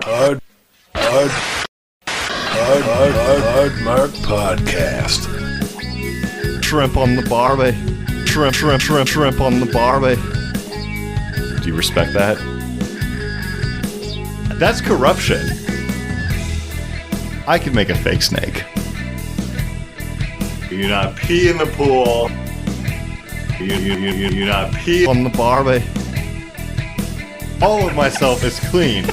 Heartbreak Podcast. Shrimp on the barbie. Shrimp on the barbie. Do you respect that? That's corruption. I could make a fake snake. You do not pee in the pool. You do not pee on the barbie. All of myself is clean.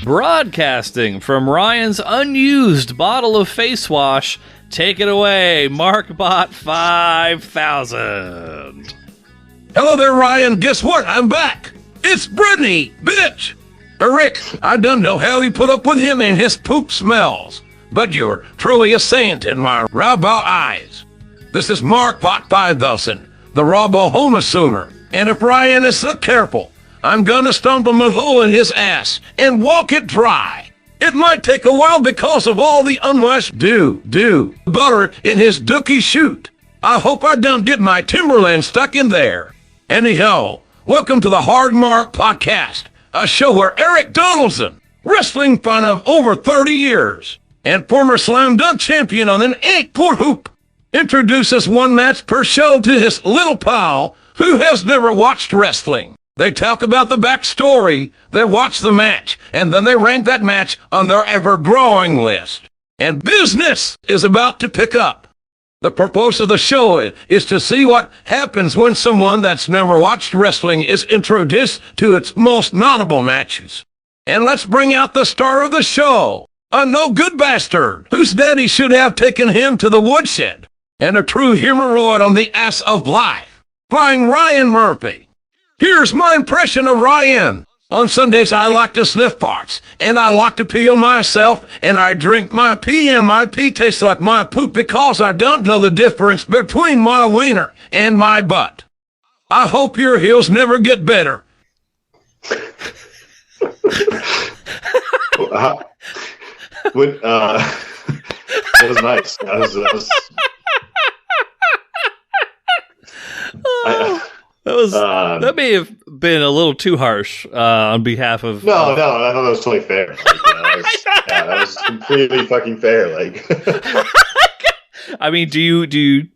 Broadcasting from Ryan's unused bottle of face wash, take it away, MarkBot 5000. Hello there, Ryan. Guess what? I'm back. It's Brittany, bitch. Rick, I don't know how you put up with him and his poop smells, but you're truly a saint in my Robo eyes. This is MarkBot 5000, the Robo Homosooner, and if Ryan is so careful, I'm gonna stumble a hole in his ass and walk it dry. It might take a while because of all the unwashed butter in his dookie chute. I hope I don't get my Timberland stuck in there. Anyhow, welcome to the Hard Mark Podcast, a show where Eric Donaldson, wrestling fan of over 30 years, and former slam dunk champion on an 8-foot hoop, introduces one match per show to his little pal who has never watched wrestling. They talk about the backstory, they watch the match, and then they rank that match on their ever-growing list. And business is about to pick up. The purpose of the show is to see what happens when someone that's never watched wrestling is introduced to its most notable matches. And let's bring out the star of the show, a no-good bastard whose daddy should have taken him to the woodshed, and a true hemorrhoid on the ass of life, flying Ryan Murphy. Here's my impression of Ryan. On Sundays, I like to sniff parts, and I like to pee on myself, and I drink my pee, and my pee tastes like my poop because I don't know the difference between my wiener and my butt. I hope your heels never get better. That was nice. That may have been a little too harsh on behalf of... No, I thought that was totally fair. That was completely fucking fair. I mean, do you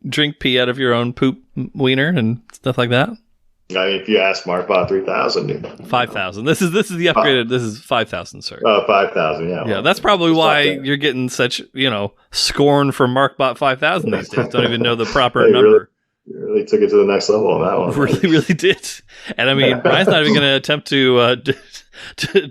drink pee out of your own poop wiener and stuff like that? I mean, if you ask MarkBot 3000, dude. 5,000. This is the upgraded. This is 5,000, sir. Oh, 5,000. Yeah. Yeah, that's probably why you're getting such scorn from MarkBot 5000 these days. Don't even know the proper number. You really took it to the next level on that one. Really did. And I mean, Brian's not even going to attempt to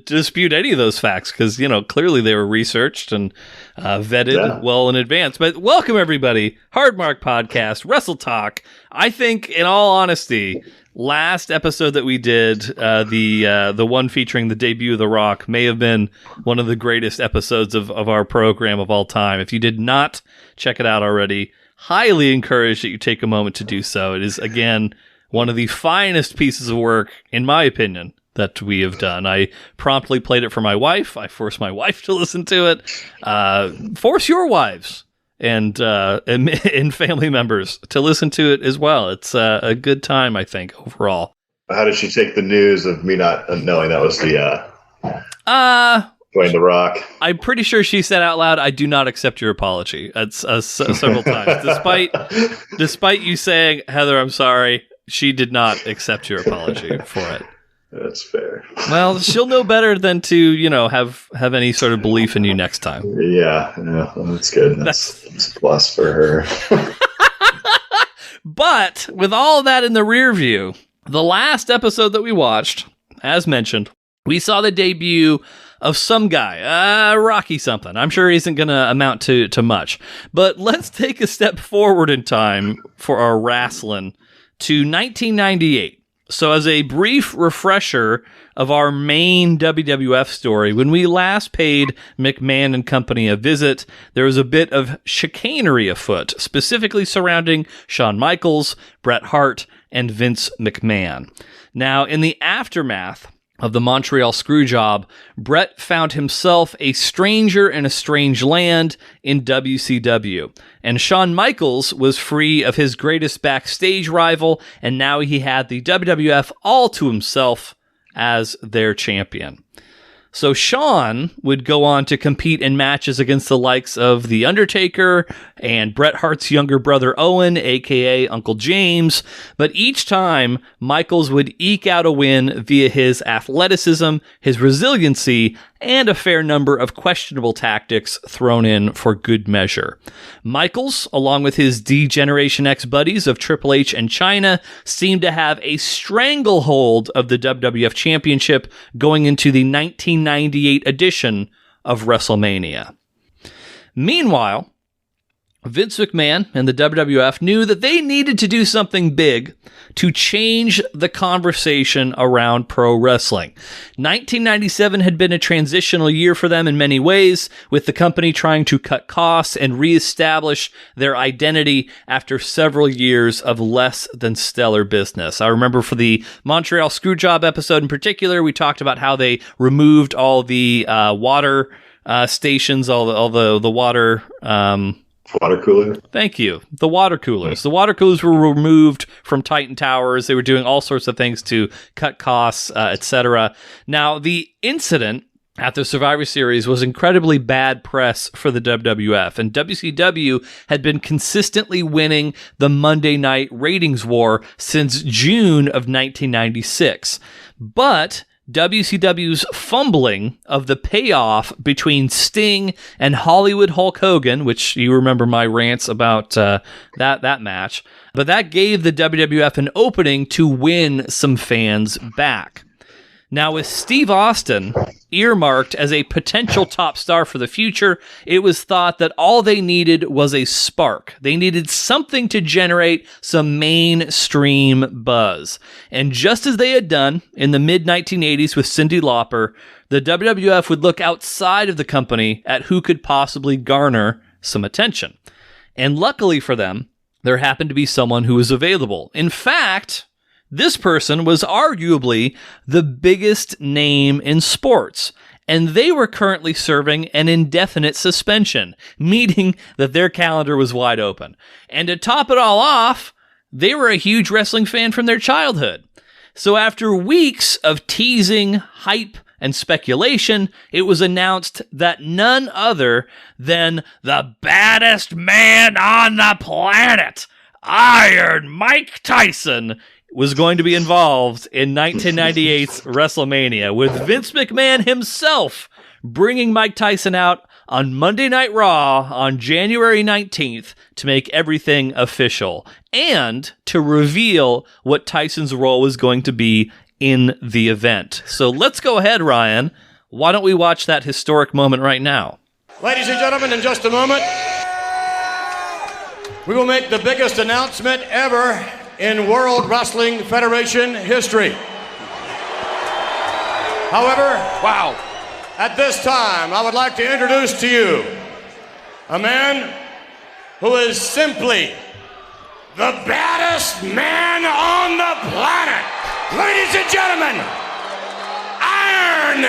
dispute any of those facts because, clearly they were researched and vetted well in advance. But welcome, everybody. Hard Mark Podcast, Wrestle Talk. I think, in all honesty, last episode that we did, the one featuring the debut of The Rock, may have been one of the greatest episodes of our program of all time. If you did not check it out already, highly encourage that you take a moment to do so. It is, again, one of the finest pieces of work, in my opinion, that we have done. I promptly played it for my wife. I forced my wife to listen to it. Force your wives and family members to listen to it as well. It's a good time, I think, overall. How did she take the news of me not knowing that was the... Dwayne The Rock. I'm pretty sure she said out loud, "I do not accept your apology." Several times, despite you saying, "Heather, I'm sorry," she did not accept your apology for it. That's fair. Well, she'll know better than to have any sort of belief in you next time. Yeah, well, that's good. That's a plus for her. But with all of that in the rear view, the last episode that we watched, as mentioned, we saw the debut of some guy, Rocky something. I'm sure he isn't going to amount to much. But let's take a step forward in time for our wrestling to 1998. So as a brief refresher of our main WWF story, when we last paid McMahon and company a visit, there was a bit of chicanery afoot, specifically surrounding Shawn Michaels, Bret Hart, and Vince McMahon. Now, in the aftermath of the Montreal Screwjob, Bret found himself a stranger in a strange land in WCW. And Shawn Michaels was free of his greatest backstage rival, and now he had the WWF all to himself as their champion. So Shawn would go on to compete in matches against the likes of The Undertaker and Bret Hart's younger brother Owen, aka Uncle James, but each time Michaels would eke out a win via his athleticism, his resiliency, and a fair number of questionable tactics thrown in for good measure. Michaels, along with his D-Generation X buddies of Triple H and Chyna, seemed to have a stranglehold of the WWF Championship going into the 1998 edition of WrestleMania. Meanwhile, Vince McMahon and the WWF knew that they needed to do something big to change the conversation around pro wrestling. 1997 had been a transitional year for them in many ways, with the company trying to cut costs and reestablish their identity after several years of less than stellar business. I remember for the Montreal Screwjob episode in particular, we talked about how they removed all the water stations, all the water... Water cooler. Thank you. The water coolers. The water coolers were removed from Titan Towers. They were doing all sorts of things to cut costs, etc. Now, the incident at the Survivor Series was incredibly bad press for the WWF, and WCW had been consistently winning the Monday Night Ratings war since June of 1996. But WCW's fumbling of the payoff between Sting and Hollywood Hulk Hogan, which you remember my rants about that match, but that gave the WWF an opening to win some fans back. Now, with Steve Austin earmarked as a potential top star for the future, it was thought that all they needed was a spark. They needed something to generate some mainstream buzz. And just as they had done in the mid-1980s with Cyndi Lauper, the WWF would look outside of the company at who could possibly garner some attention. And luckily for them, there happened to be someone who was available. In fact, this person was arguably the biggest name in sports, and they were currently serving an indefinite suspension, meaning that their calendar was wide open. And to top it all off, they were a huge wrestling fan from their childhood. So after weeks of teasing, hype, and speculation, it was announced that none other than the baddest man on the planet, Iron Mike Tyson, was going to be involved in 1998's WrestleMania, with Vince McMahon himself bringing Mike Tyson out on Monday Night Raw on January 19th to make everything official and to reveal what Tyson's role was going to be in the event. So let's go ahead, Ryan. Why don't we watch that historic moment right now? Ladies and gentlemen, in just a moment, we will make the biggest announcement ever in World Wrestling Federation history. However, at this time, I would like to introduce to you a man who is simply the baddest man on the planet. Ladies and gentlemen, Iron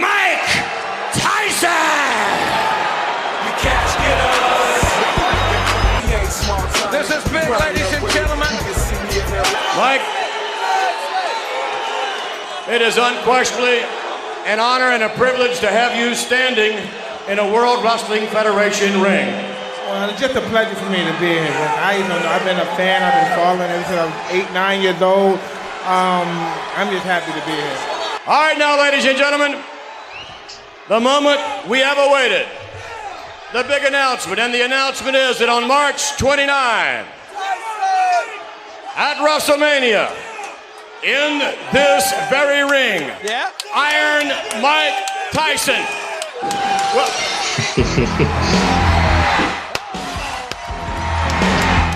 Mike Tyson! You can't get us. This is big, ladies and gentlemen. Mike, it is unquestionably an honor and a privilege to have you standing in a World Wrestling Federation ring. Well, it's just a pleasure for me to be here. I've been a fan. I've been following ever since I was 8, 9 years old. I'm just happy to be here. All right, now, ladies and gentlemen, the moment we have awaited, the big announcement, and the announcement is that on March 29, at WrestleMania, in this very ring, Iron Mike Tyson.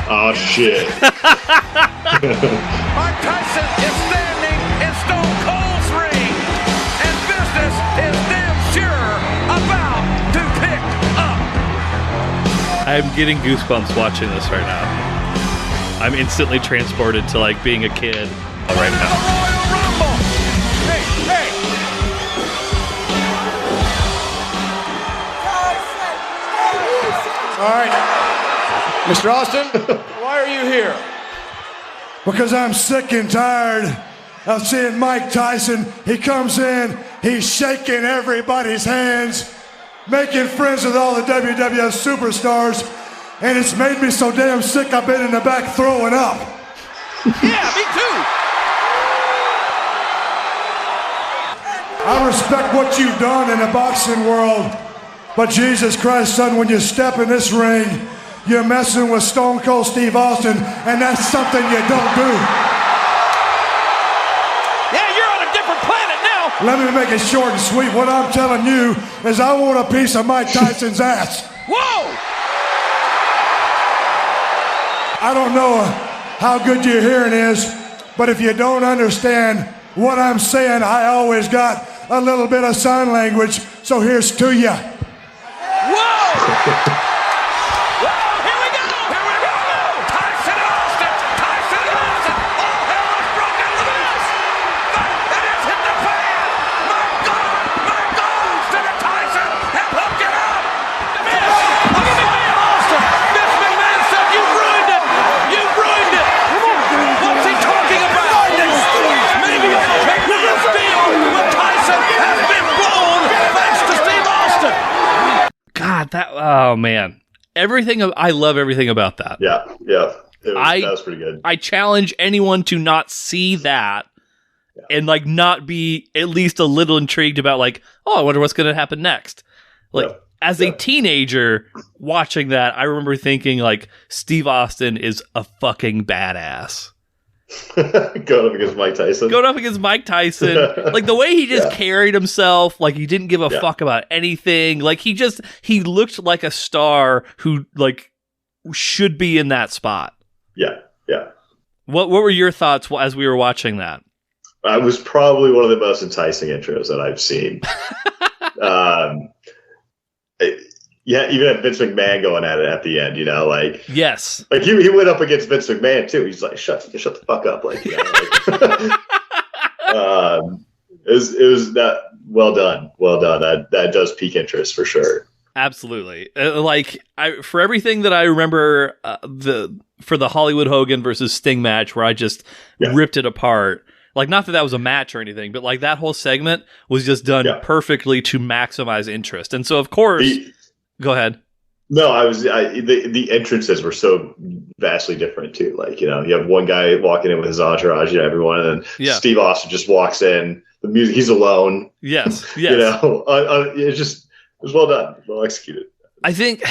Oh, shit. Mike Tyson is standing in Stone Cold's ring, and business is damn sure about to pick up. I'm getting goosebumps watching this right now. I'm instantly transported to like being a kid right now. Royal Rumble. Hey. All right, Mr. Austin, why are you here? Because I'm sick and tired of seeing Mike Tyson. He comes in, he's shaking everybody's hands, making friends with all the WWF superstars, and it's made me so damn sick I've been in the back throwing up. Yeah, me too. I respect what you've done in the boxing world, but Jesus Christ, son, when you step in this ring, you're messing with Stone Cold Steve Austin, and that's something you don't do. Yeah, you're on a different planet now. Let me make it short and sweet. What I'm telling you is I want a piece of Mike Tyson's ass. Whoa! I don't know how good your hearing is, but if you don't understand what I'm saying, I always got a little bit of sign language, so here's to ya. Whoa! Here we go! Tyson and Austin! Tyson and Austin! All hell has broken loose! It has hit the fan! My God! Austin and Tyson have hooked it up! Look at me, Austin! Vince McMahon said you ruined it! You ruined it! What's he talking about? Maybe McMahon's deal with Tyson has been blown thanks to Steve Austin! God, oh man. I love everything about that. Yeah. That was pretty good. I challenge anyone to not see that and like not be at least a little intrigued about like, oh, I wonder what's going to happen next. Like as a teenager watching that, I remember thinking like Steve Austin is a fucking badass. Going up against Mike Tyson. Like the way he just carried himself, like he didn't give a fuck about anything. Like he looked like a star who like should be in that spot. Yeah. What were your thoughts as we were watching that? It was probably one of the most enticing intros that I've seen. Even at Vince McMahon going at it at the end, like yes, like he went up against Vince McMahon too. He's like, shut the fuck up, like, like it was that well done. That does pique interest for sure. Absolutely. For everything that I remember, for the Hollywood Hogan versus Sting match where I just ripped it apart. Like, not that was a match or anything, but like that whole segment was just done perfectly to maximize interest. And so, of course. Go ahead. No, the entrances were so vastly different too. Like, you have one guy walking in with his entourage, everyone, and then Steve Austin just walks in. The music, he's alone. Yes. It was well done, well executed. I think,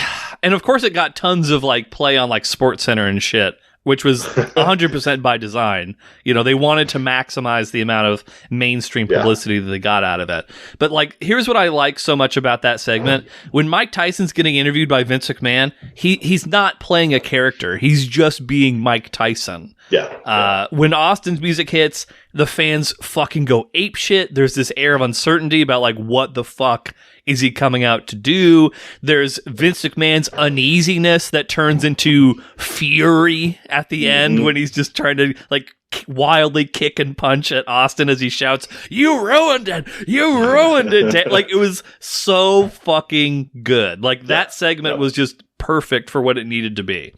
and of course, it got tons of like play on like SportsCenter and shit, which was 100% by design. They wanted to maximize the amount of mainstream publicity that they got out of it. But like, here's what I like so much about that segment. When Mike Tyson's getting interviewed by Vince McMahon, he's not playing a character. He's just being Mike Tyson. When Austin's music hits, the fans fucking go apeshit. There's this air of uncertainty about like, what the fuck is he coming out to do? There's Vince McMahon's uneasiness that turns into fury at the end when he's just trying to like wildly kick and punch at Austin as he shouts, "You ruined it! You ruined it!" Like, it was so fucking good. Like, that segment was just perfect for what it needed to be.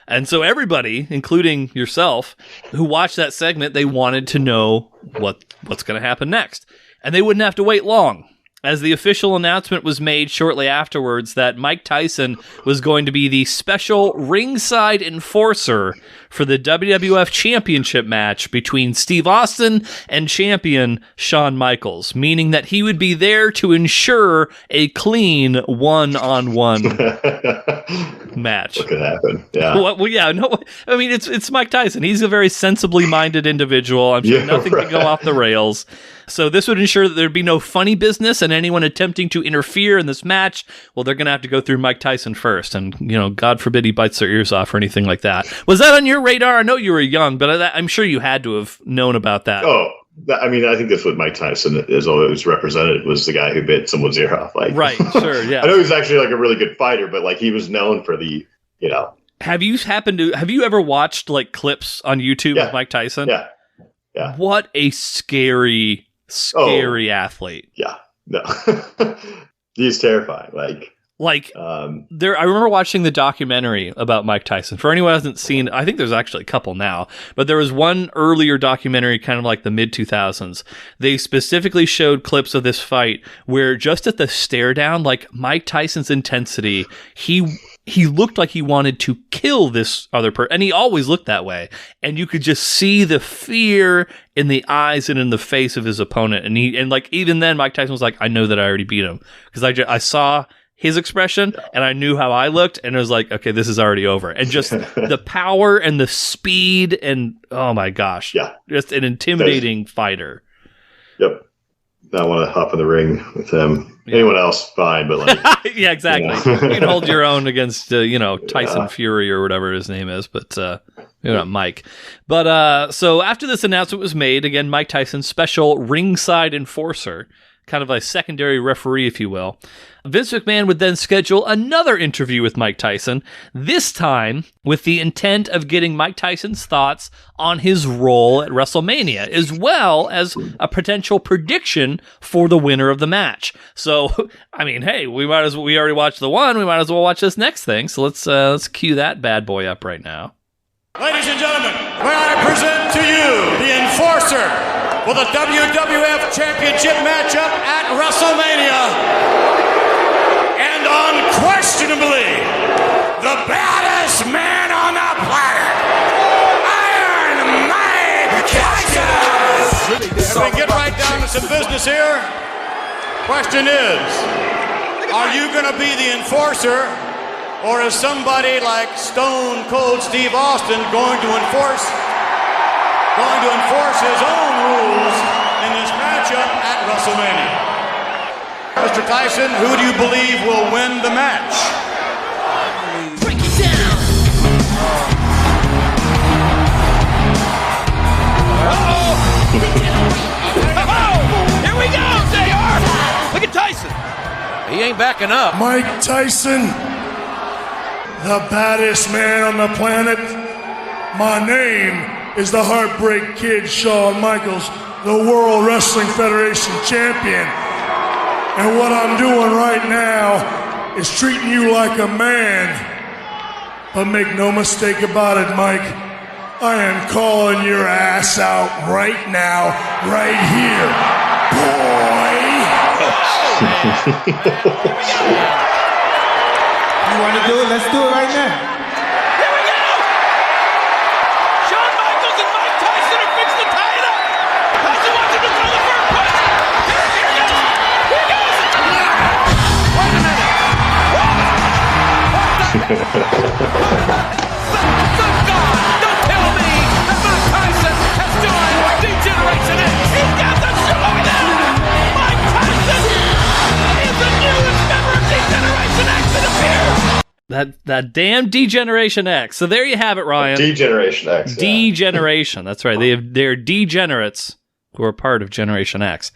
And so everybody, including yourself, who watched that segment, they wanted to know what's going to happen next. And they wouldn't have to wait long, as the official announcement was made shortly afterwards that Mike Tyson was going to be the special ringside enforcer for the WWF Championship match between Steve Austin and champion Shawn Michaels, meaning that he would be there to ensure a clean one-on-one match. What could happen? Yeah. I mean, it's Mike Tyson. He's a very sensibly minded individual. I'm sure nothing could go off the rails. So this would ensure that there'd be no funny business, and anyone attempting to interfere in this match, well, they're going to have to go through Mike Tyson first. And, God forbid he bites their ears off or anything like that. Was that on your radar? I know you were young, but I'm sure you had to have known about that. Oh, I mean, I think that's what Mike Tyson is always represented, was the guy who bit someone's ear off. Like, right, sure, yeah. I know he's actually like a really good fighter, but like he was known for the, Have you ever watched like clips on YouTube of Mike Tyson? Yeah. What a scary athlete. Yeah. No. He's terrifying. Like, Like, I remember watching the documentary about Mike Tyson. For anyone who hasn't seen, I think there's actually a couple now, but there was one earlier documentary, kind of like the mid-2000s. They specifically showed clips of this fight where just at the stare down, like Mike Tyson's intensity, he looked like he wanted to kill this other person, and he always looked that way. And you could just see the fear in the eyes and in the face of his opponent. And like even then, Mike Tyson was like, "I know that I already beat him," because I saw his expression and I knew how I looked, and it was like, okay, this is already over. And just the power and the speed, and oh my gosh, just an intimidating fighter. Yep. I want to hop in the ring with him. Anyone else, fine, but like, yeah, exactly. You can hold your own against, Tyson Fury or whatever his name is, but not Mike. But so after this announcement was made, again, Mike Tyson, special ringside enforcer, kind of a secondary referee, if you will. Vince McMahon would then schedule another interview with Mike Tyson, this time with the intent of getting Mike Tyson's thoughts on his role at WrestleMania, as well as a potential prediction for the winner of the match. So, I mean, hey, we already watched the one, we might as well watch this next thing. So let's cue that bad boy up right now. Ladies and gentlemen, may I present to you the enforcer for the WWF Championship matchup at WrestleMania. And unquestionably, the baddest man on the planet, Iron Mike Tyson! So we get right down to some business here. Question is, are you going to be the enforcer, or is somebody like Stone Cold Steve Austin going to enforce his own rules in this matchup at WrestleMania? Mr. Tyson, who do you believe will win the match? Break it down. Here we go, JR. Look at Tyson. He ain't backing up. Mike Tyson, the baddest man on the planet. My name is the Heartbreak Kid, Shawn Michaels, the World Wrestling Federation champion. And what I'm doing right now is treating you like a man. But make no mistake about it, Mike, I am calling your ass out right now, right here, boy. You want to do it? Let's do it right now. Here we go! Shawn Michaels and Mike Tyson are fixing to tie it up. Tyson wants him to throw the first punch. Here he goes. Here he goes. Wait a minute. Thank God. Don't tell me that Mike Tyson has joined D-Generation X. He's got the show now. Mike Tyson is the newest member of D-Generation X that appears. That damn D-Generation X. So there you have it, Ryan. D-Generation X. Yeah. D-Generation. That's right. They're degenerates who are part of Generation X.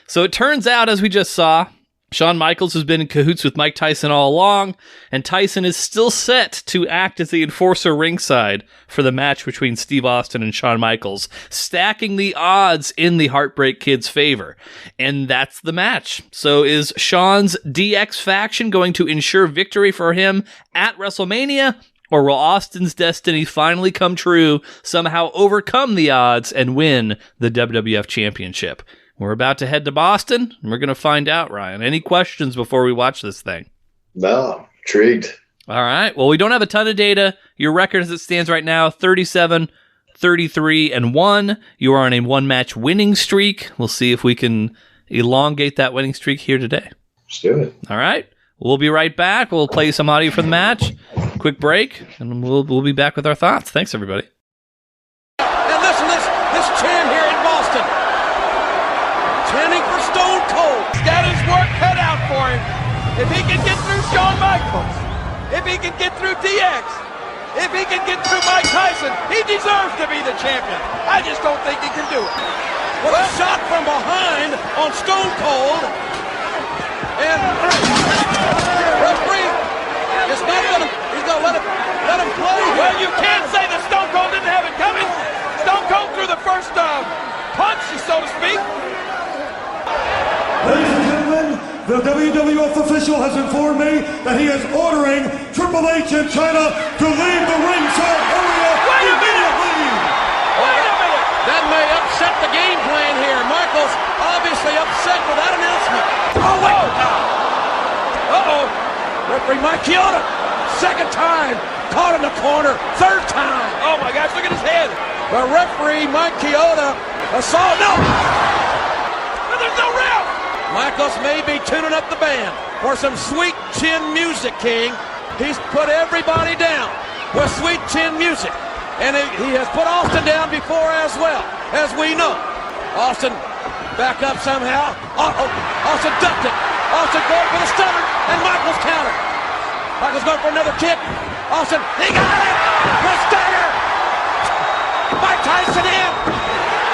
So it turns out, as we just saw, Shawn Michaels has been in cahoots with Mike Tyson all along, and Tyson is still set to act as the enforcer ringside for the match between Steve Austin and Shawn Michaels, stacking the odds in the Heartbreak Kid's favor. And that's the match. So is Shawn's DX faction going to ensure victory for him at WrestleMania, or will Austin's destiny finally come true, somehow overcome the odds, and win the WWF Championship? We're about to head to Boston, and we're going to find out, Ryan. Any questions before we watch this thing? No, intrigued. All right. Well, we don't have a ton of data. Your record as it stands right now, 37, 33, and 1. You are on a one-match winning streak. We'll see if we can elongate that winning streak here today. Let's do it. All right. We'll be right back. We'll play some audio for the match. Quick break, and we'll be back with our thoughts. Thanks, everybody. And listen, this chant here in Boston, chanting for Stone Cold. He's got his work cut out for him. If he can get through Shawn Michaels, if he can get through DX, if he can get through Mike Tyson, he deserves to be the champion. I just don't think he can do it. With a shot from behind on Stone Cold, and referee is not gonna. He's gonna let him play. Well, you can't say that Stone Cold didn't have it coming. Stone Cold threw the first punch, so to speak. Ladies and gentlemen, The WWF official has informed me that he is ordering Triple H in China to leave the ringside area immediately. Wait a minute! That may upset the game plan here. Michaels obviously upset with that announcement. Oh, wait! Uh-oh! Referee Mike Chioda, second time, caught in the corner, third time. Oh my gosh, look at his head. The referee Mike Chioda, assault, no! There's no ref! Michaels may be tuning up the band for some sweet chin music, King. He's put everybody down with sweet chin music. And he has put Austin down before as well, as we know. Austin back up somehow. Uh-oh, Austin ducked it. Austin going for the stunner, and Michaels countered. Michaels going for another kick. Austin, he got it! The stunner! Mike Tyson in!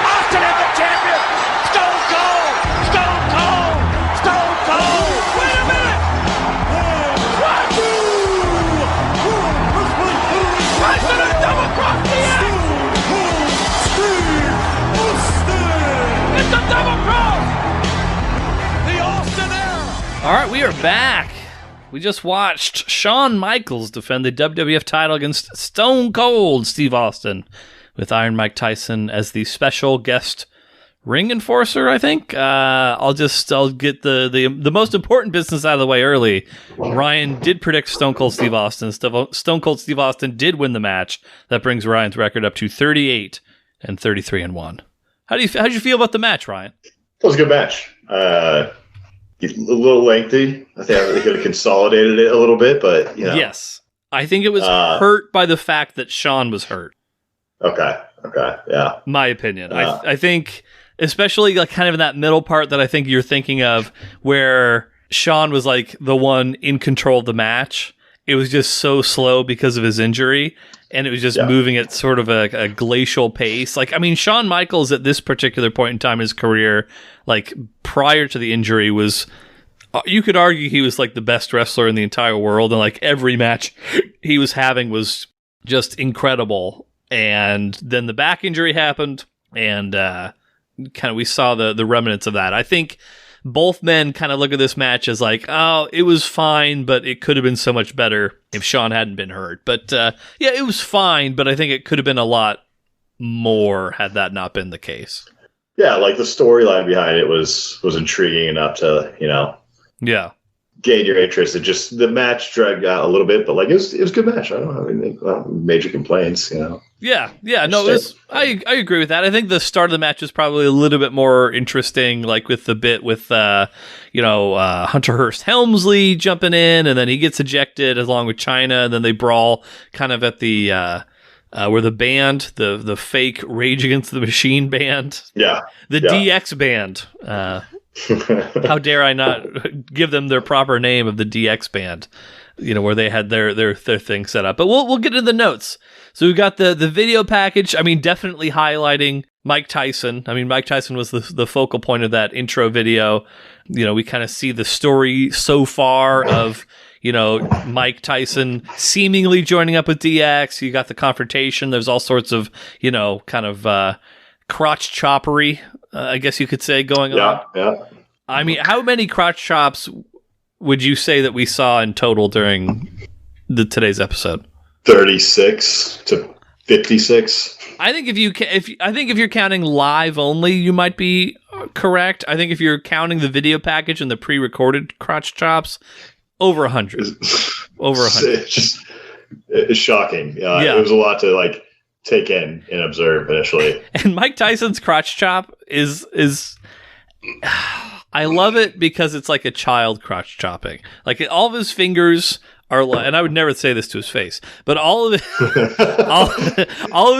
Austin is the champion! Stone Cold! Stone Cold! Stone Cold! Wait a minute! What? Tyson is double cross DX! It's a double cross! The Austin era! All right, we are back. We just watched Shawn Michaels defend the WWF title against Stone Cold Steve Austin with Iron Mike Tyson as the special guest ring enforcer, I think. I'll get the most important business out of the way early. Ryan did predict Stone Cold Steve Austin. Stone Cold Steve Austin did win the match. That brings Ryan's record up to 38 and 33-1. How'd you feel about the match, Ryan? It was a good match. A little lengthy. I think they could have consolidated it a little bit, but you know. Yes, I think it was hurt by the fact that Shawn was hurt. Okay, yeah. My opinion. I think, especially like kind of in that middle part that I think you're thinking of, where Shawn was like the one in control of the match. It was just so slow because of his injury, and it was just moving at sort of a glacial pace. Like, I mean, Shawn Michaels at this particular point in time in his career, like prior to the injury, was, you could argue he was like the best wrestler in the entire world, and like every match he was having was just incredible. And then the back injury happened, and kind of we saw the remnants of that. I think both men kind of look at this match as like, oh, it was fine, but it could have been so much better if Shawn hadn't been hurt. But yeah, it was fine, but I think it could have been a lot more had that not been the case. Yeah, like the storyline behind it was intriguing enough to, you know, gain your interest. It just, the match dragged out a little bit, but like it was a good match. I don't have any major complaints, you know. Yeah, no, it was, I agree with that. I think the start of the match was probably a little bit more interesting, like with the bit with Hunter Hearst Helmsley jumping in, and then he gets ejected along with Chyna, and then they brawl kind of at the where the band, the fake Rage Against the Machine band, the DX band. How dare I not give them their proper name of the DX band? You know, where they had their thing set up. But we'll get into the notes. So we've got the video package. I mean, definitely highlighting Mike Tyson. I mean, Mike Tyson was the focal point of that intro video. You know, we kind of see the story so far of, you know, Mike Tyson seemingly joining up with DX. You got the confrontation. There's all sorts of, you know, kind of crotch choppery, I guess you could say, going on. Yeah. I mean, how many crotch chops would you say that we saw in total during today's episode? 36 to 56. I think if you're counting live only, you might be correct. I think if you're counting the video package and the pre-recorded crotch chops, over 100. Over 100. It's shocking. It was a lot to like take in and observe initially. And Mike Tyson's crotch chop is I love it because it's like a child crotch chopping. Like all of his fingers are, and I would never say this to his face, but all of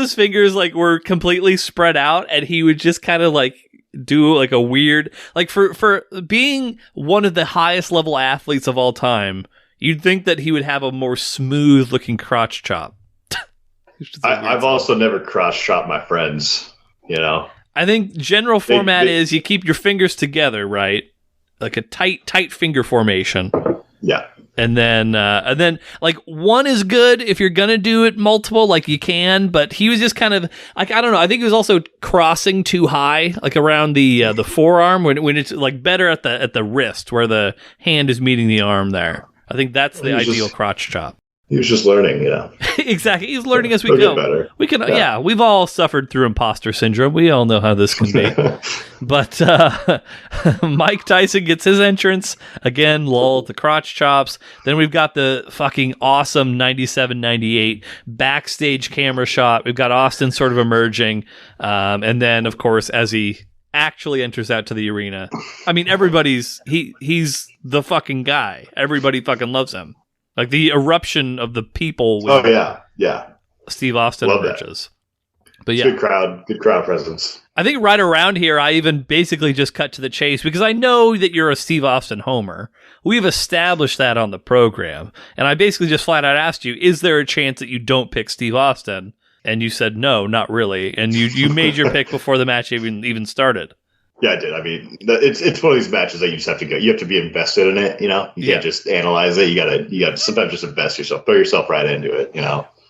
his fingers like were completely spread out, and he would just kind of like do like a weird, like for being one of the highest level athletes of all time, you'd think that he would have a more smooth looking crotch chop. I've also never crotch chopped my friends, you know. I think general format is you keep your fingers together, right? Like a tight finger formation. Yeah. And then like one is good if you're gonna do it multiple, like you can, but he was just kind of like, I don't know. I think he was also crossing too high, like around the forearm when it's like better at the wrist where the hand is meeting the arm there. I think that's the ideal crotch chop. He was just learning, Exactly. He's learning as we go. Better. We can, we've all suffered through imposter syndrome. We all know how this can be. But Mike Tyson gets his entrance. Again, lull, the crotch chops. Then we've got the fucking awesome 97-98 backstage camera shot. We've got Austin sort of emerging. And then, of course, as he actually enters out to the arena, I mean, he's the fucking guy. Everybody fucking loves him. Like the eruption of the people. Oh yeah. Steve Austin emerges. But yeah, good crowd presence. I think right around here, I even basically just cut to the chase because I know that you're a Steve Austin homer. We've established that on the program, and I basically just flat out asked you, "Is there a chance that you don't pick Steve Austin?" And you said no, not really, and you made your pick before the match even started. Yeah, I did. I mean, it's one of these matches that you just have to go. You have to be invested in it. You can't just analyze it. You gotta sometimes just invest yourself, throw yourself right into it.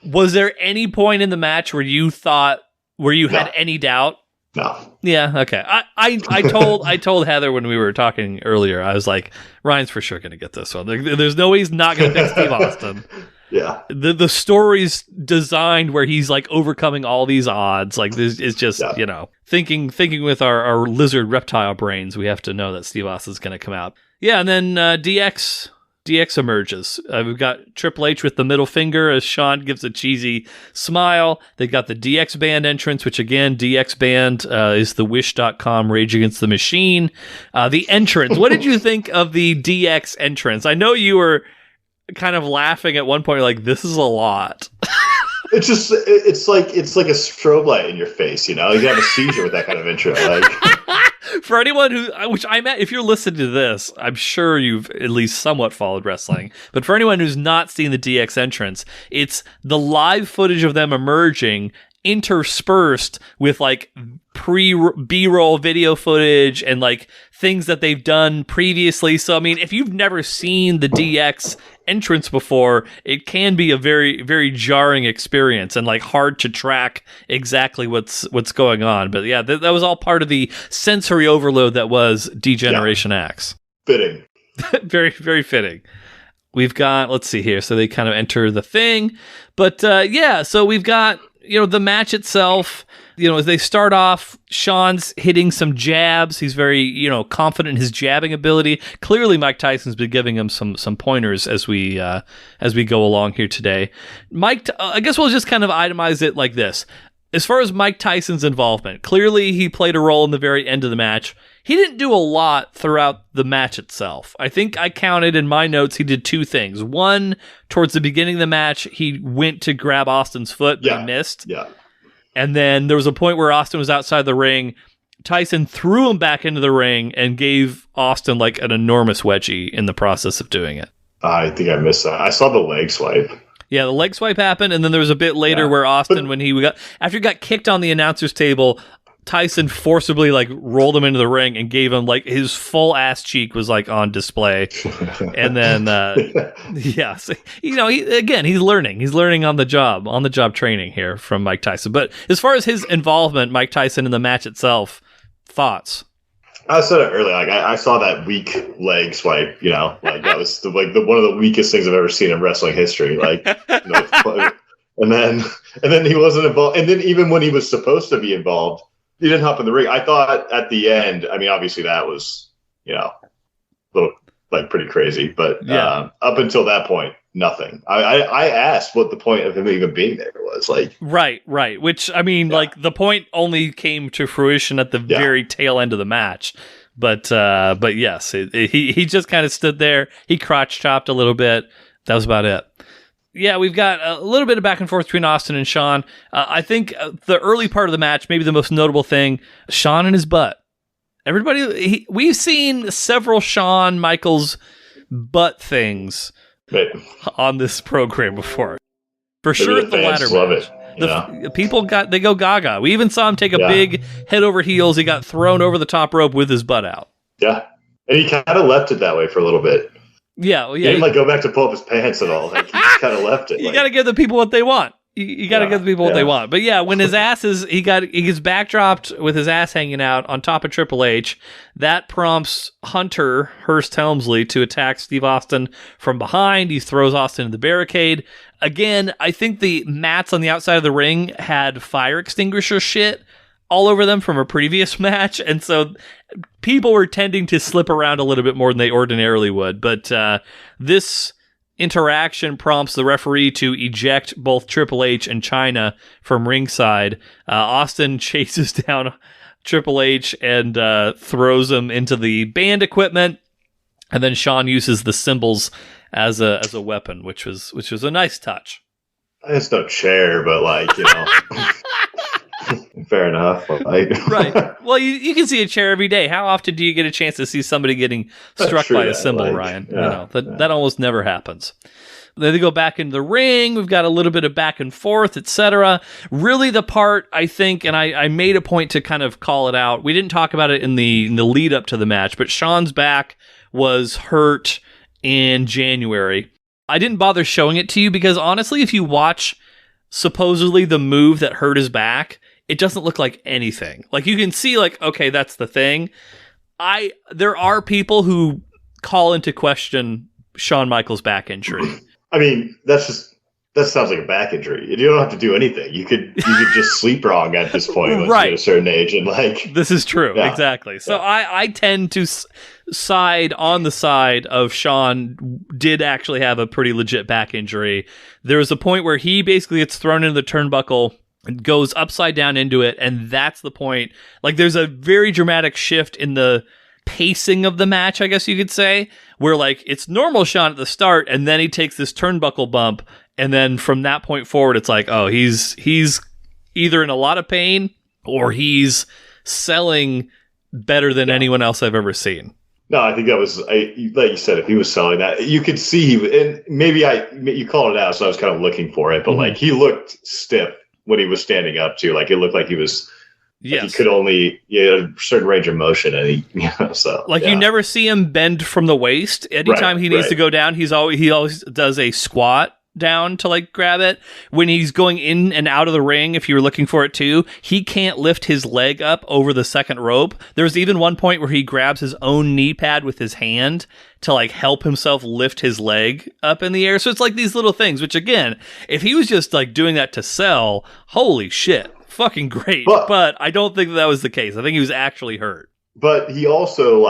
Was there any point in the match where you had any doubt? No. Yeah. Okay. I told Heather when we were talking earlier. I was like, Ryan's for sure going to get this one. There's no way he's not going to pick Steve Austin. Yeah. The story's designed where he's like overcoming all these odds. Like this is just, thinking with our lizard reptile brains, we have to know that Steve Austin's going to come out. Yeah. And then DX emerges. We've got Triple H with the middle finger as Shawn gives a cheesy smile. They've got the DX band entrance, which again, DX band is the Wish.com Rage Against the Machine. The entrance. What did you think of the DX entrance? I know you were kind of laughing at one point, like, this is a lot. It's like a strobe light in your face, You have a seizure with that kind of intro. For anyone if you're listening to this, I'm sure you've at least somewhat followed wrestling. But for anyone who's not seen the DX entrance, it's the live footage of them emerging interspersed with like B-roll video footage and like things that they've done previously. So I mean, if you've never seen the DX entrance before, it can be a very, very jarring experience and like hard to track exactly what's going on. But yeah, that was all part of the sensory overload that was D-Generation X. Fitting. Very, very fitting. We've got, let's see here. So they kind of enter the thing, but so we've got, the match itself, as they start off, Shawn's hitting some jabs. He's very, confident in his jabbing ability. Clearly, Mike Tyson's been giving him some pointers as we go along here today. Mike, I guess we'll just kind of itemize it like this. As far as Mike Tyson's involvement, clearly he played a role in the very end of the match. He didn't do a lot throughout the match itself. I think I counted in my notes he did two things. One, towards the beginning of the match, he went to grab Austin's foot, but he missed. Yeah. And then there was a point where Austin was outside the ring. Tyson threw him back into the ring and gave Austin like an enormous wedgie in the process of doing it. I think I missed that. I saw the leg swipe. Yeah, the leg swipe happened, and then there was a bit later where Austin, after he got kicked on the announcer's table, Tyson forcibly like rolled him into the ring and gave him like his full ass cheek was like on display. And then, so, he's learning on the job training here from Mike Tyson. But as far as his involvement, Mike Tyson in the match itself, thoughts? I said it earlier. Like I saw that weak leg swipe. Like that was one of the weakest things I've ever seen in wrestling history. Like, and then he wasn't involved. And then even when he was supposed to be involved, he didn't hop in the ring. I thought at the end. I mean, obviously that was a little like pretty crazy. But up until that point, nothing. I asked what the point of him even being there was. Like right. Which I mean, like the point only came to fruition at the very tail end of the match. But yes, he just kind of stood there. He crotch chopped a little bit. That was about it. Yeah, we've got a little bit of back and forth between Austin and Shawn. I think the early part of the match, maybe the most notable thing, Shawn and his butt. We've seen several Shawn Michaels butt things on this program before. For sure, the latter match. People they go gaga. We even saw him take a big head over heels. He got thrown over the top rope with his butt out. Yeah, and he kind of left it that way for a little bit. Yeah, well, he didn't go back to pull up his pants at all. Like, he just kind of left it. You got to give the people what they want. You got to give the people what they want. But yeah, when his ass he gets backdropped with his ass hanging out on top of Triple H, that prompts Hunter Hearst Helmsley to attack Steve Austin from behind. He throws Austin in the barricade. Again, I think the mats on the outside of the ring had fire extinguisher shit all over them from a previous match, and so people were tending to slip around a little bit more than they ordinarily would. But this interaction prompts the referee to eject both Triple H and Chyna from ringside. Austin chases down Triple H and throws him into the band equipment, and then Shawn uses the cymbals as a weapon, which was a nice touch. It's no chair, but fair enough. Right. Well, you can see a chair every day. How often do you get a chance to see somebody getting struck by a cymbal, Ryan? Yeah, that almost never happens. Then they go back into the ring. We've got a little bit of back and forth, etc. Really, the part I think, and I made a point to kind of call it out. We didn't talk about it in the lead up to the match, but Shawn's back was hurt in January. I didn't bother showing it to you because honestly, if you watch supposedly the move that hurt his back, it doesn't look like anything. Like, you can see, okay, that's the thing. There are people who call into question Shawn Michaels' back injury. I mean, that sounds like a back injury. You don't have to do anything. You could just sleep wrong at this point once you get a certain age, and this is true. Yeah. Exactly. So I tend to side on the side of Shawn did actually have a pretty legit back injury. There was a point where he basically gets thrown into the turnbuckle and goes upside down into it, and that's the point. There's a very dramatic shift in the pacing of the match, I guess you could say, where it's normal Shawn at the start, and then he takes this turnbuckle bump, and then from that point forward, it's he's either in a lot of pain or he's selling better than anyone else I've ever seen. No, I think that was, like you said, if he was selling that, you could see, and maybe you called it out, so I was kind of looking for it, but he looked stiff when he was standing up too. It looked like he was, he could only a certain range of motion, and you never see him bend from the waist. Anytime he needs to go down, he always does a squat down to grab it. When he's going in and out of the ring, if you were looking for it too, he can't lift his leg up over the second rope. There's even one point where he grabs his own knee pad with his hand to help himself lift his leg up in the air. So it's these little things, which again, if he was just doing that to sell, holy shit, fucking great. But I don't think that was the case. I think he was actually hurt. But he also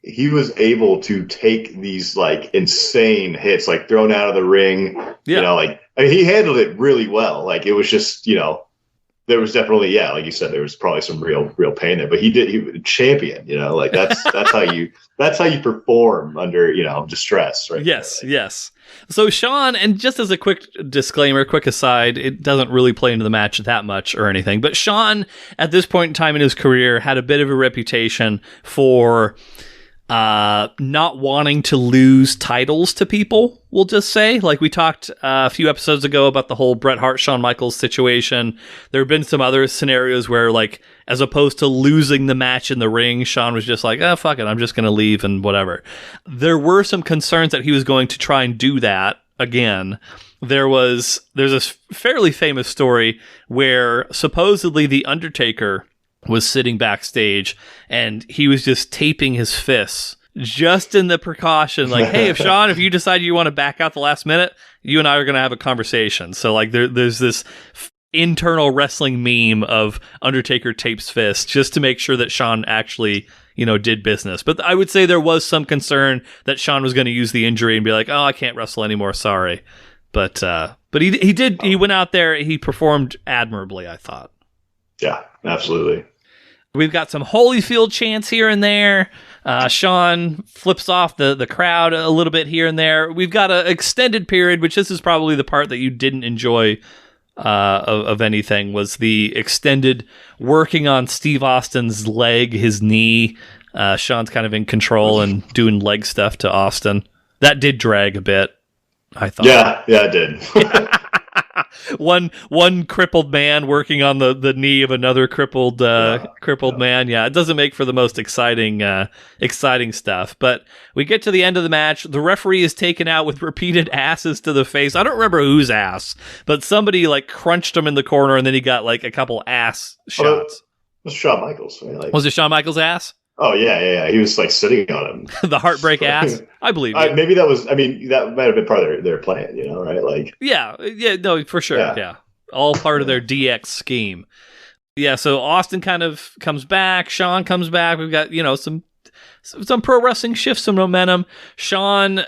he was able to take these insane hits, thrown out of the ring. Yeah. He handled it really well. It was just, there was definitely, like you said, there was probably some real pain there, but he was a champion, that's how you perform under, distress, right? Yes. So Shawn, and just as a quick disclaimer, quick aside, it doesn't really play into the match that much or anything, but Shawn at this point in time in his career had a bit of a reputation for not wanting to lose titles to people, we'll just say. We talked a few episodes ago about the whole Bret Hart, Shawn Michaels situation. There have been some other scenarios where, as opposed to losing the match in the ring, Shawn was just fuck it, I'm just going to leave and whatever. There were some concerns that he was going to try and do that again. There's a fairly famous story where supposedly The Undertaker was sitting backstage and he was just taping his fists just in the precaution, hey, if you decide you want to back out the last minute, you and I are going to have a conversation. So there's this internal wrestling meme of Undertaker tapes fists just to make sure that Shawn actually, did business. But I would say there was some concern that Shawn was going to use the injury and be oh, I can't wrestle anymore, sorry. But he went out there, he performed admirably, I thought. Yeah, absolutely. We've got some Holyfield chants here and there. Shawn flips off the crowd a little bit here and there. We've got an extended period, which this is probably the part that you didn't enjoy of anything, was the extended working on Steve Austin's leg, his knee. Shawn's kind of in control and doing leg stuff to Austin. That did drag a bit, I thought. Yeah, it did. one crippled man working on the knee of another crippled man. Yeah, it doesn't make for the most exciting stuff. But we get to the end of the match. The referee is taken out with repeated asses to the face. I don't remember whose ass, but somebody like crunched him in the corner, and then he got like a couple ass shots. It was Shawn Michaels. Right? Was it Shawn Michaels' ass? Oh, yeah. He was like sitting on him. The heartbreak ass? I believe it. Maybe that was, that might have been part of their plan, right? Like, yeah, no, for sure. Yeah. All part of their DX scheme. Yeah, so Austin kind of comes back. Shawn comes back. We've got, some pro wrestling shifts, some momentum. Shawn,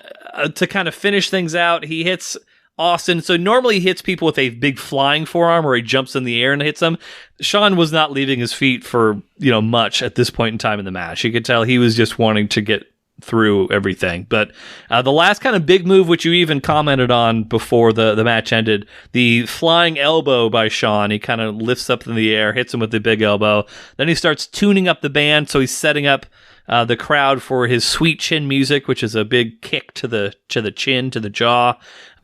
to kind of finish things out, he hits Austin. So normally he hits people with a big flying forearm where he jumps in the air and hits them. Shawn was not leaving his feet for, much at this point in time in the match. You could tell he was just wanting to get through everything. But the last kind of big move, which you even commented on before the match ended, the flying elbow by Shawn. He kind of lifts up in the air, hits him with the big elbow. Then he starts tuning up the band, so he's setting up the crowd for his sweet chin music, which is a big kick to the chin, to the jaw.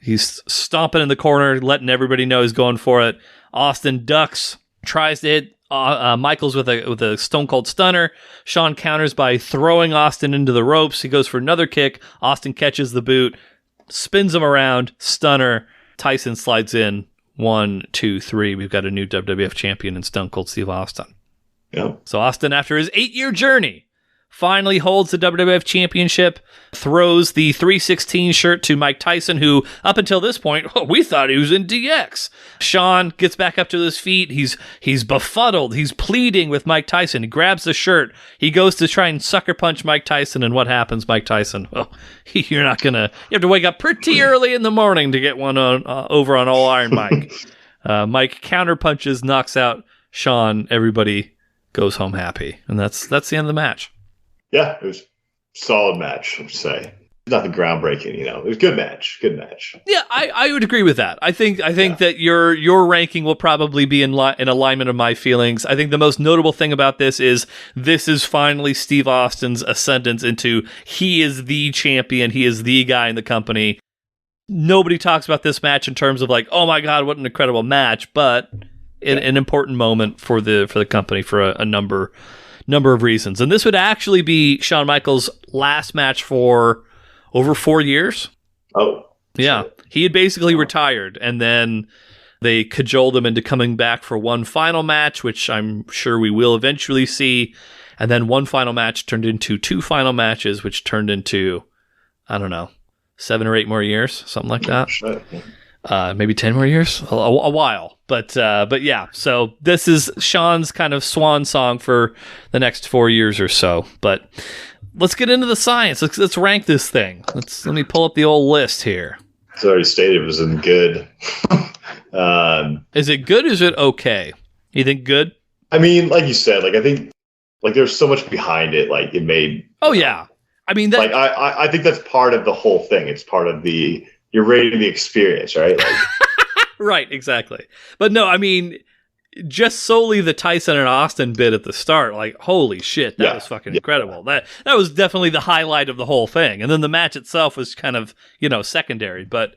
He's stomping in the corner, letting everybody know he's going for it. Austin ducks, tries to hit Michaels with a Stone Cold Stunner. Shawn counters by throwing Austin into the ropes. He goes for another kick. Austin catches the boot, spins him around, stunner. Tyson slides in. 1, 2, 3. We've got a new WWF champion in Stone Cold Steve Austin. Yep. So Austin, after his 8-year journey, finally holds the WWF Championship, throws the 316 shirt to Mike Tyson, who, up until this point, we thought he was in DX. Shawn gets back up to his feet. He's befuddled. He's pleading with Mike Tyson. He grabs the shirt. He goes to try and sucker punch Mike Tyson, and what happens, Mike Tyson? Well, you have to wake up pretty early in the morning to get one over on All Iron Mike. Mike counterpunches, knocks out Shawn. Everybody goes home happy. And that's the end of the match. Yeah, it was a solid match, I would say. Nothing groundbreaking, It was a good match. Good match. Yeah, I would agree with that. I think that your ranking will probably be in alignment of my feelings. I think the most notable thing about this is finally Steve Austin's ascendance into he is the champion. He is the guy in the company. Nobody talks about this match in terms of like, oh my God, what an incredible match, but an important moment for the company for a number of reasons. And this would actually be Shawn Michaels' last match for over 4 years. Oh. Yeah. He had basically retired, and then they cajoled him into coming back for one final match, which I'm sure we will eventually see. And then one final match turned into 2 final matches, which turned into, I don't know, 7 or 8 more years, something like that. Maybe 10 more years, a while, but yeah. So this is Shawn's kind of swan song for the next 4 years or so. But let's get into the science. Let's rank this thing. Let me pull up the old list here. It's already stated it was good. Is it good? Or is it okay? You think good? I mean, like you said, I think there's so much behind it. Like it made. Oh yeah. I mean, I think that's part of the whole thing. It's part of you're rating the experience, right? Right, exactly. But no, I mean, just solely the Tyson and Austin bit at the start, like, holy shit, that was fucking incredible. That was definitely the highlight of the whole thing. And then the match itself was kind of, secondary. But,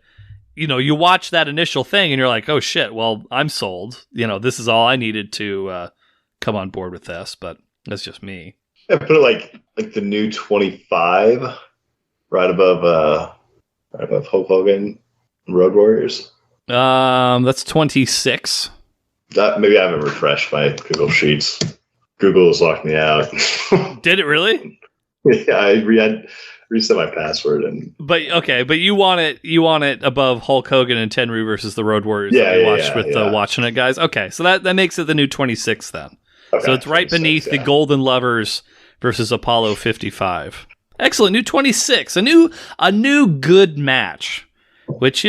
you watch that initial thing and you're like, oh shit, well, I'm sold. This is all I needed to come on board with this. But that's just me. I put it like the new 25, right above Hulk Hogan and Road Warriors. That's 26. Maybe I haven't refreshed my Google Sheets. Google has locked me out. Did it really? Yeah, I reset my password But you want it above Hulk Hogan and Tenryu versus the Road Warriors that we watched with the Watching It guys. Okay, so that makes it the new 26 then. Okay, so it's right beneath the Golden Lovers versus Apollo 55. Excellent, new 26, a new good match, which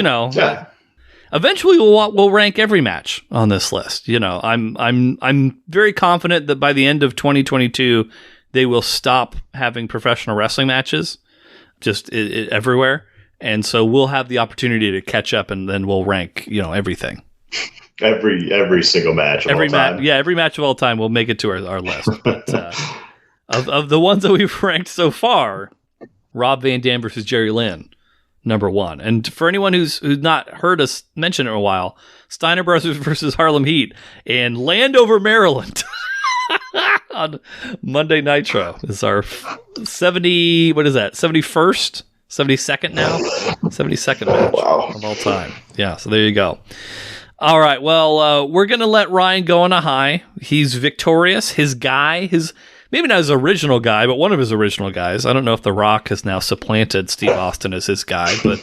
eventually we'll rank every match on this list. I'm very confident that by the end of 2022 they will stop having professional wrestling matches just everywhere, and so we'll have the opportunity to catch up, and then we'll rank everything. Every single match of all time. Every match of all time will make it to our list. But of the ones that we've ranked so far, Rob Van Dam versus Jerry Lynn, number one. And for anyone who's not heard us mention it in a while, Steiner Brothers versus Harlem Heat in Landover, Maryland on Monday Nitro is our 71st? 72nd now? 72nd match of all time. Yeah, so there you go. All right, well, we're going to let Ryan go on a high. He's victorious. His guy, maybe not his original guy, but one of his original guys. I don't know if The Rock has now supplanted Steve Austin as his guy, but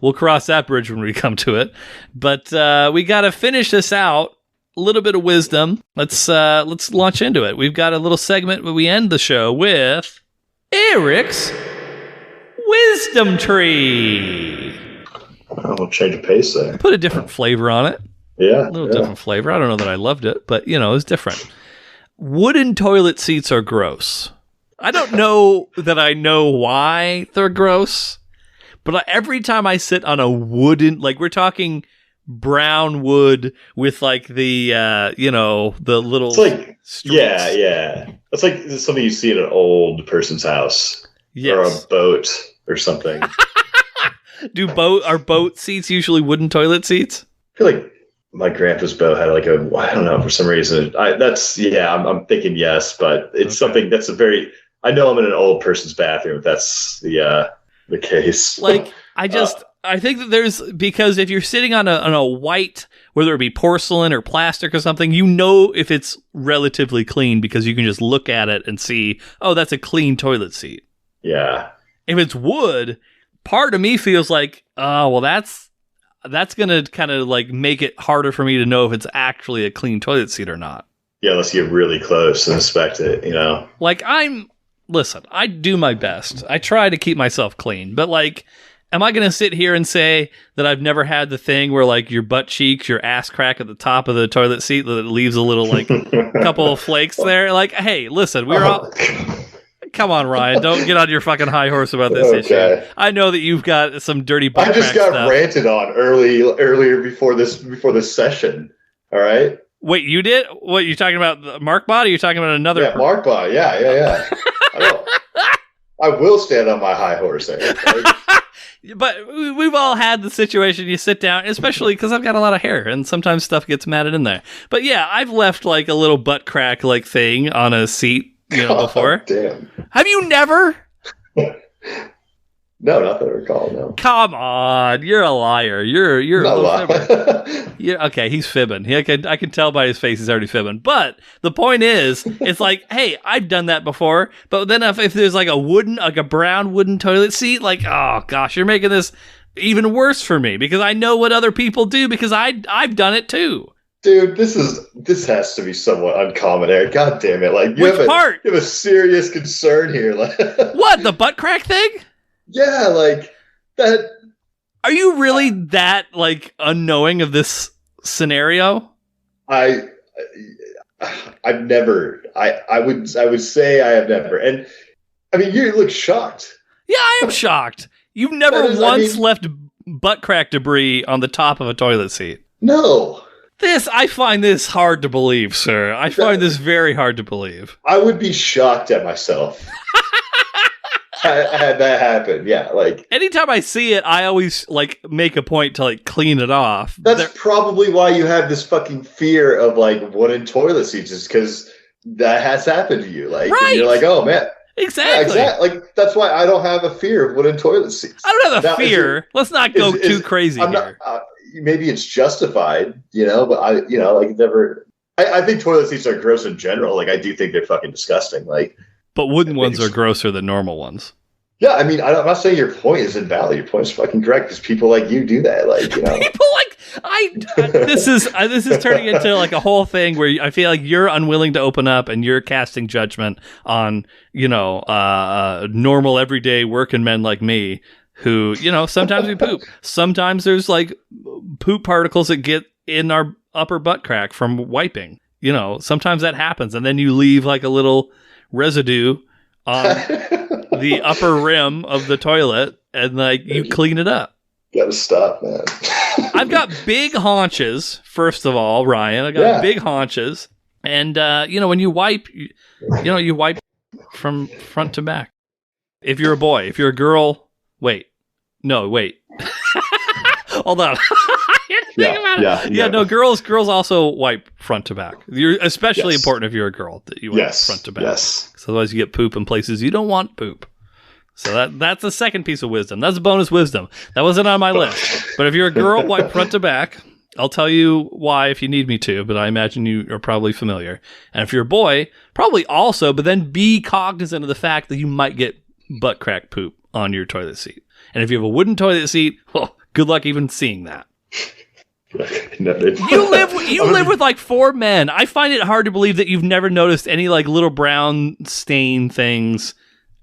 we'll cross that bridge when we come to it. But we got to finish this out. A little bit of wisdom. Let's launch into it. We've got a little segment where we end the show with Eric's Wisdom Tree. I'll change the pace there. Put a different flavor on it. Yeah. A little different flavor. I don't know that I loved it, but, it was different. Wooden toilet seats are gross. I don't know that I know why they're gross, but every time I sit on a wooden, like we're talking brown wood with like the, the little... It's like, yeah. It's like something you see at an old person's house. Yes. Or a boat or something. Are boat seats usually wooden toilet seats? I feel like my grandpa's boat had like I don't know, for some reason. I'm thinking yes, but it's something that's I know I'm in an old person's bathroom if that's the case. Like, I think that because if you're sitting on a white, whether it be porcelain or plastic or something, if it's relatively clean because you can just look at it and see, oh, that's a clean toilet seat. Yeah. If it's wood, part of me feels like, oh, well, that's going to kind of like make it harder for me to know if it's actually a clean toilet seat or not. Yeah, let's get really close and inspect it, Like, listen, I do my best. I try to keep myself clean, but like, am I going to sit here and say that I've never had the thing where like your butt cheeks, your ass crack at the top of the toilet seat that leaves a little like couple of flakes there? Like, hey, listen, we're all... Come on, Ryan. Don't get on your fucking high horse about this issue. I know that you've got some dirty butt I just got stuff. Ranted on earlier before this session. All right. Wait, you did? What, you talking about Markbot, or you talking about another? Yeah, Markbot. Yeah. I will stand on my high horse there. Right? But we've all had the situation. You sit down, especially because I've got a lot of hair, and sometimes stuff gets matted in there. But yeah, I've left like a little butt crack like thing on a seat. Before. Damn. Have you never? No, not that I recall. No. Come on, you're a liar. You're a little fibber. Okay, he's fibbing. I can tell by his face he's already fibbing. But the point is, it's like, hey, I've done that before. But then if there's like a brown wooden toilet seat, like, oh gosh, you're making this even worse for me because I know what other people do because I've done it too. Dude, this has to be somewhat uncommon, Eric. God damn it! Like, you have a serious concern here. Like, what, the butt crack thing? Yeah, like that. Are you really that like unknowing of this scenario? I've never. I would say I have never. And I mean, you look shocked. Yeah, I am shocked. You've never left butt crack debris on the top of a toilet seat. No. I find this hard to believe, sir. I find this very hard to believe. I would be shocked at myself. Had that happen. Yeah, like anytime I see it, I always like make a point to like clean it off. That's probably why you have this fucking fear of like wooden toilet seats, is because that has happened to you. Like, right. You're like, oh man. Exactly. Yeah, exactly. Like, that's why I don't have a fear of wooden toilet seats. I don't have a fear. Let's not go too crazy here. Maybe it's justified, but like never. I think toilet seats are gross in general. Like, I do think they're fucking disgusting. Like, but wooden ones are grosser than normal ones. Yeah, I mean, I'm not saying your point is invalid. Your point is fucking correct because people like you do that. Like, people like this is turning into like a whole thing where I feel like you're unwilling to open up and you're casting judgment on normal everyday working men like me. Who, sometimes we poop. Sometimes there's like poop particles that get in our upper butt crack from wiping. Sometimes that happens. And then you leave like a little residue on the upper rim of the toilet and like you clean it up. Gotta stop, man. I've got big haunches, first of all, Ryan. I got big haunches. And, when you wipe, you wipe from front to back. If you're a boy, if you're a girl, wait. No, wait. Hold on. No, girls also wipe front to back. You're especially important if you're a girl that you wipe front to back. Yes. Because otherwise you get poop in places you don't want poop. So that's the second piece of wisdom. That's bonus wisdom. That wasn't on my list. But if you're a girl, wipe front to back. I'll tell you why if you need me to, but I imagine you are probably familiar. And if you're a boy, probably also, but then be cognizant of the fact that you might get butt crack poop on your toilet seat. And if you have a wooden toilet seat, well, good luck even seeing that. You live with like 4 men. I find it hard to believe that you've never noticed any like little brown stain things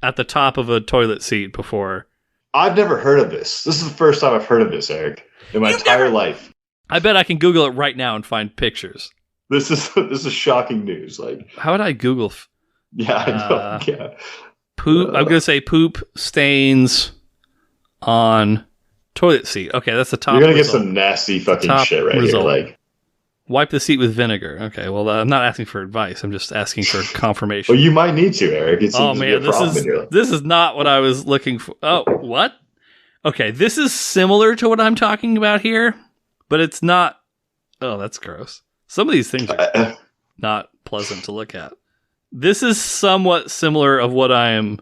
at the top of a toilet seat before. I've never heard of this. This is the first time I've heard of this, Eric, in my entire life. I bet I can Google it right now and find pictures. This is shocking news. Like, how would I Google? I know. Yeah. Poop. I'm gonna say poop stains on toilet seat. Okay, that's the top. You're gonna get some nasty fucking shit right here. Like, wipe the seat with vinegar. Okay, well, I'm not asking for advice. I'm just asking for confirmation. Well, you might need to, Eric. It seems this is not what I was looking for. Oh, what? Okay, this is similar to what I'm talking about here, but it's not. Oh, that's gross. Some of these things are not pleasant to look at. This is somewhat similar of what I am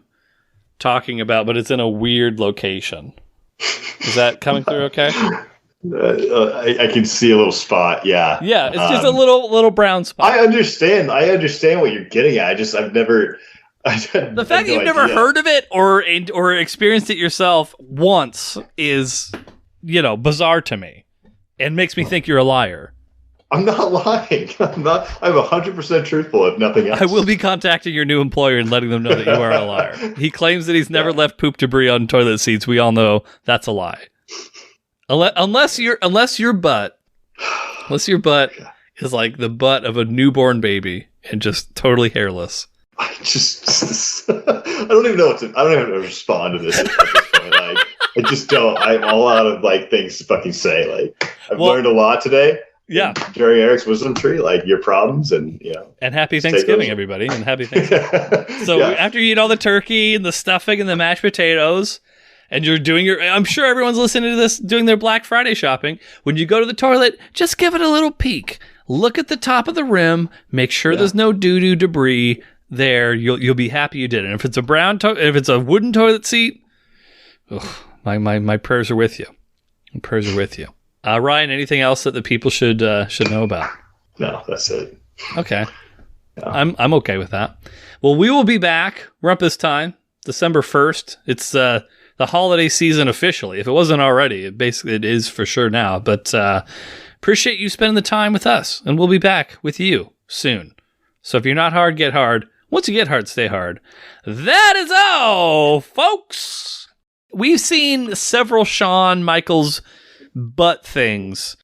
talking about, but it's in a weird location. Is that coming through okay? I can see a little spot. Yeah. Yeah, it's just a little brown spot. I understand what you're getting at. I've never. The fact that you've never heard of it or experienced it yourself once is, bizarre to me, and makes me think you're a liar. I'm not lying. I'm 100% truthful, if nothing else. I will be contacting your new employer and letting them know that you are a liar. He claims that he's never left poop debris on toilet seats. We all know that's a lie. Unless your butt is like the butt of a newborn baby and just totally hairless. I don't even know how to respond to this at this point. Like, I just don't. I'm all out of like things to fucking say. Like, I've learned a lot today. Yeah. During Eric's wisdom tree, like your problems and And happy Thanksgiving, everybody, and happy Thanksgiving. So after you eat all the turkey and the stuffing and the mashed potatoes, and you're doing I'm sure everyone's listening to this doing their Black Friday shopping. When you go to the toilet, just give it a little peek. Look at the top of the rim. Make sure there's no doo-doo debris there. You'll be happy you did it. And if it's if it's a wooden toilet seat, my prayers are with you. My prayers are with you. Ryan, anything else that the people should know about? No, that's it. Okay. Yeah. I'm okay with that. Well, we will be back Rumpus time, December 1st. It's the holiday season officially. If it wasn't already, it is for sure now. But appreciate you spending the time with us, and we'll be back with you soon. So if you're not hard, get hard. Once you get hard, stay hard. That is all, folks. We've seen several Shawn Michaels butt things